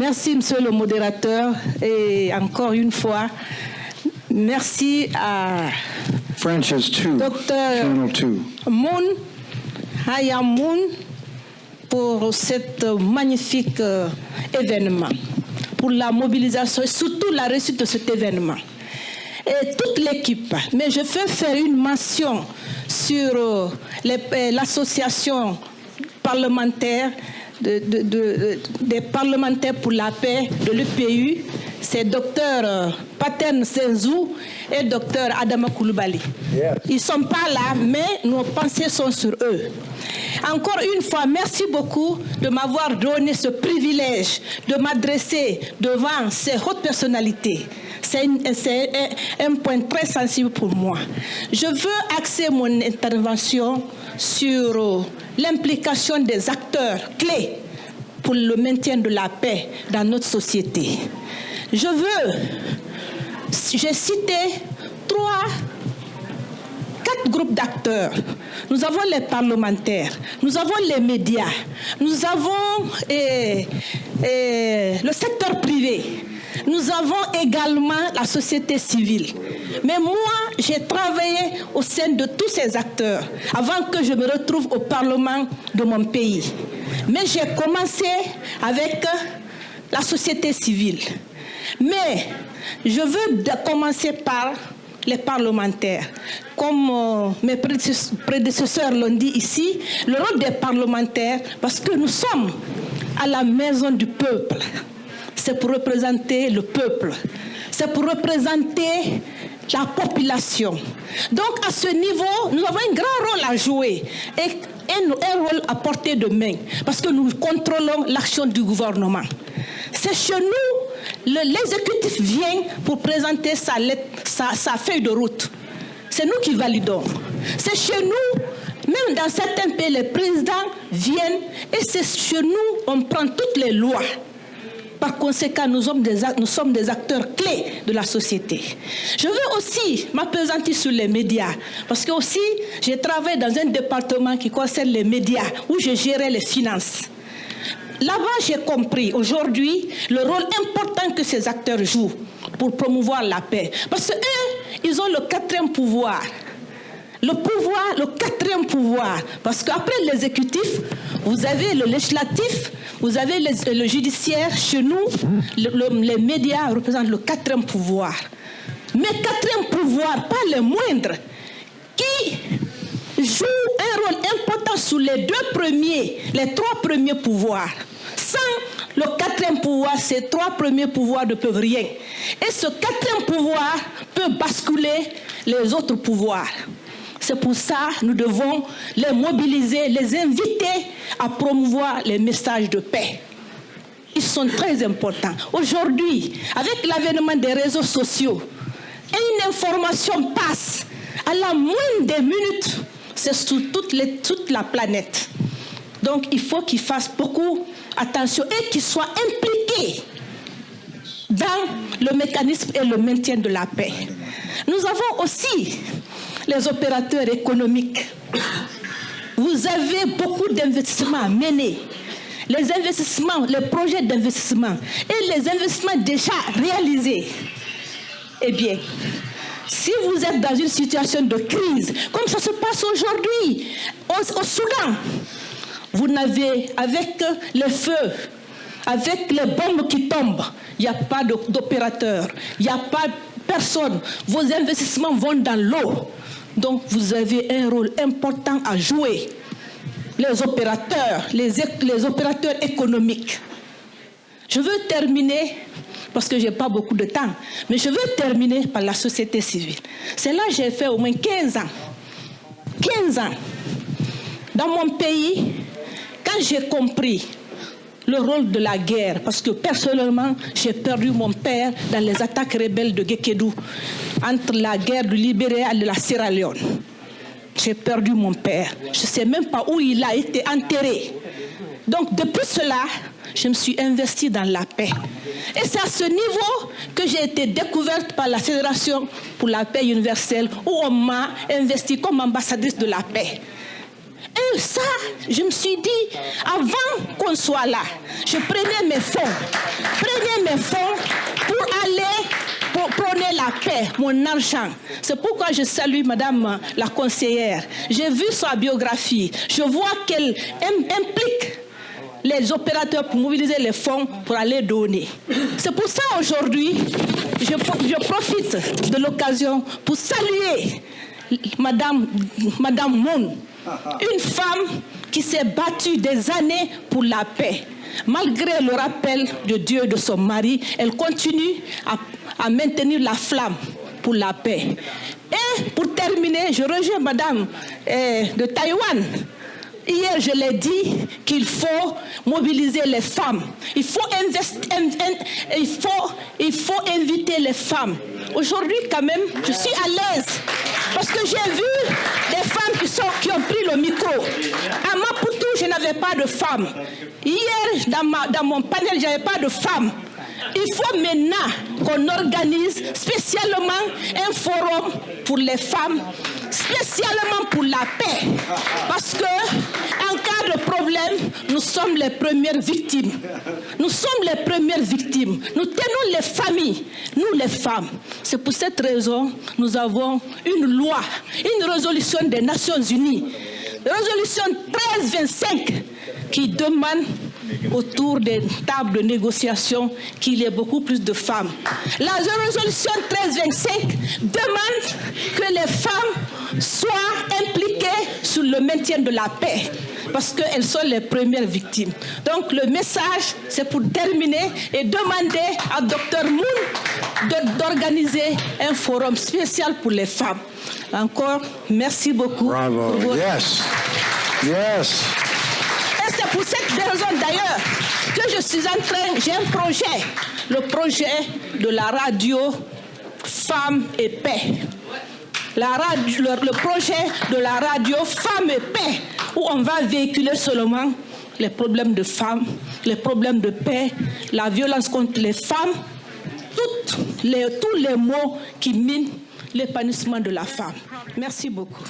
Merci, monsieur le modérateur. Et encore une fois, merci à Dr Moon, Haya Moon, pour cet magnifique événement, pour la mobilisation et surtout la réussite de cet événement. Et toute l'équipe. Mais je veux faire une mention sur l'association parlementaire des parlementaires pour la paix de l'UPU, c'est Dr Paten Senzou et Dr Adama Koulibaly. Ils ne sont pas là, mais nos pensées sont sur eux. Encore une fois, merci beaucoup de m'avoir donné ce privilège de m'adresser devant ces hautes personnalités. C'est un point très sensible pour moi. Je veux axer mon intervention sur l'implication des acteurs clés pour le maintien de la paix dans notre société. J'ai cité 4 groupes d'acteurs. Nous avons les parlementaires, nous avons les médias, nous avons le secteur privé, nous avons également la société civile. Mais moi, j'ai travaillé au sein de tous ces acteurs avant que je me retrouve au Parlement de mon pays. Mais j'ai commencé avec la société civile. Mais je veux commencer par les parlementaires. Comme mes prédécesseurs l'ont dit ici, le rôle des parlementaires, parce que nous sommes à la maison du peuple, c'est pour représenter le peuple, c'est pour représenter la population. Donc à ce niveau, nous avons un grand rôle à jouer et un rôle à portée de main, parce que nous contrôlons l'action du gouvernement. C'est chez nous, l'exécutif vient pour présenter sa feuille de route. C'est nous qui validons. C'est chez nous, même dans certains pays, les présidents viennent et c'est chez nous, on prend toutes les lois. Par conséquent, nous sommes des acteurs clés de la société. Je veux aussi m'appesantir sur les médias, parce que aussi, j'ai travaillé dans un département qui concerne les médias, où je gérais les finances. Là-bas, j'ai compris aujourd'hui le rôle important que ces acteurs jouent pour promouvoir la paix. Parce qu'eux, ils ont le 4e pouvoir. Le 4e pouvoir. Parce qu'après l'exécutif, vous avez le législatif, vous avez le judiciaire. Chez nous, les médias représentent le 4e pouvoir. Mais 4e pouvoir, pas le moindre, qui joue un rôle important sur les 3 premiers pouvoirs. Sans le 4e pouvoir, ces 3 premiers pouvoirs ne peuvent rien. Et ce 4e pouvoir peut basculer les autres pouvoirs. C'est pour ça que nous devons les mobiliser, les inviter à promouvoir les messages de paix. Ils sont très importants. Aujourd'hui, avec l'avènement des réseaux sociaux, une information passe à la moindre des minutes, c'est sur toute la planète. Donc il faut qu'ils fassent beaucoup attention et qu'ils soient impliqués dans le mécanisme et le maintien de la paix. Nous avons aussi les opérateurs économiques. Vous avez beaucoup d'investissements à mener. Les investissements, les projets d'investissement et les investissements déjà réalisés. Eh bien, si vous êtes dans une situation de crise, comme ça se passe aujourd'hui au Soudan, vous n'avez, avec les feux, avec les bombes qui tombent, il n'y a pas d'opérateur, il n'y a pas de personne. Vos investissements vont dans l'eau. Donc vous avez un rôle important à jouer. Les opérateurs économiques. Je veux terminer, parce que je n'ai pas beaucoup de temps, mais je veux terminer par la société civile. C'est là que j'ai fait au moins 15 ans. 15 ans. Dans mon pays, quand j'ai compris le rôle de la guerre, parce que personnellement, j'ai perdu mon père dans les attaques rebelles de Gekedou, entre la guerre du Libéria et de la Sierra Leone. J'ai perdu mon père. Je ne sais même pas où il a été enterré. Donc, depuis cela, je me suis investie dans la paix. Et c'est à ce niveau que j'ai été découverte par la Fédération pour la paix universelle, où on m'a investie comme ambassadrice de la paix. Et ça, je me suis dit, avant qu'on soit là, je prenais mes fonds pour aller pour prôner la paix, mon argent. C'est pourquoi je salue Madame la conseillère. J'ai vu sa biographie. Je vois qu'elle implique les opérateurs pour mobiliser les fonds pour aller donner. C'est pour ça aujourd'hui, je profite de l'occasion pour saluer Madame Moun, une femme qui s'est battue des années pour la paix. Malgré le rappel de Dieu de son mari, elle continue à maintenir la flamme pour la paix. Et pour terminer, je rejoins Madame de Taïwan. Hier, je l'ai dit qu'il faut mobiliser les femmes. Il faut inviter les femmes. Aujourd'hui, quand même, je suis à l'aise parce que j'ai vu des femmes qui ont pris le micro. À Maputo, je n'avais pas de femmes. Hier, dans mon panel, je n'avais pas de femmes. Il faut maintenant qu'on organise spécialement un forum pour les femmes, spécialement pour la paix. Parce que, en cas de problème, nous sommes les premières victimes. Nous sommes les premières victimes. Nous tenons les familles, nous les femmes. C'est pour cette raison que nous avons une loi, une résolution des Nations Unies, résolution 1325, qui demande autour des tables de négociation qu'il y ait beaucoup plus de femmes. La résolution 1325 demande que les femmes soient impliquées sur le maintien de la paix parce qu'elles sont les premières victimes. Donc le message, c'est pour terminer et demander à Dr Moun d'organiser un forum spécial pour les femmes. Encore, merci beaucoup. Bravo. Yes. Yes. Et c'est pour cette raison d'ailleurs que je suis en train, j'ai un projet, le projet de la radio Femmes et Paix. Le projet de la radio Femmes et Paix, où on va véhiculer seulement les problèmes de femmes, les problèmes de paix, la violence contre les femmes, tous les mots qui minent l'épanouissement de la femme. Merci beaucoup.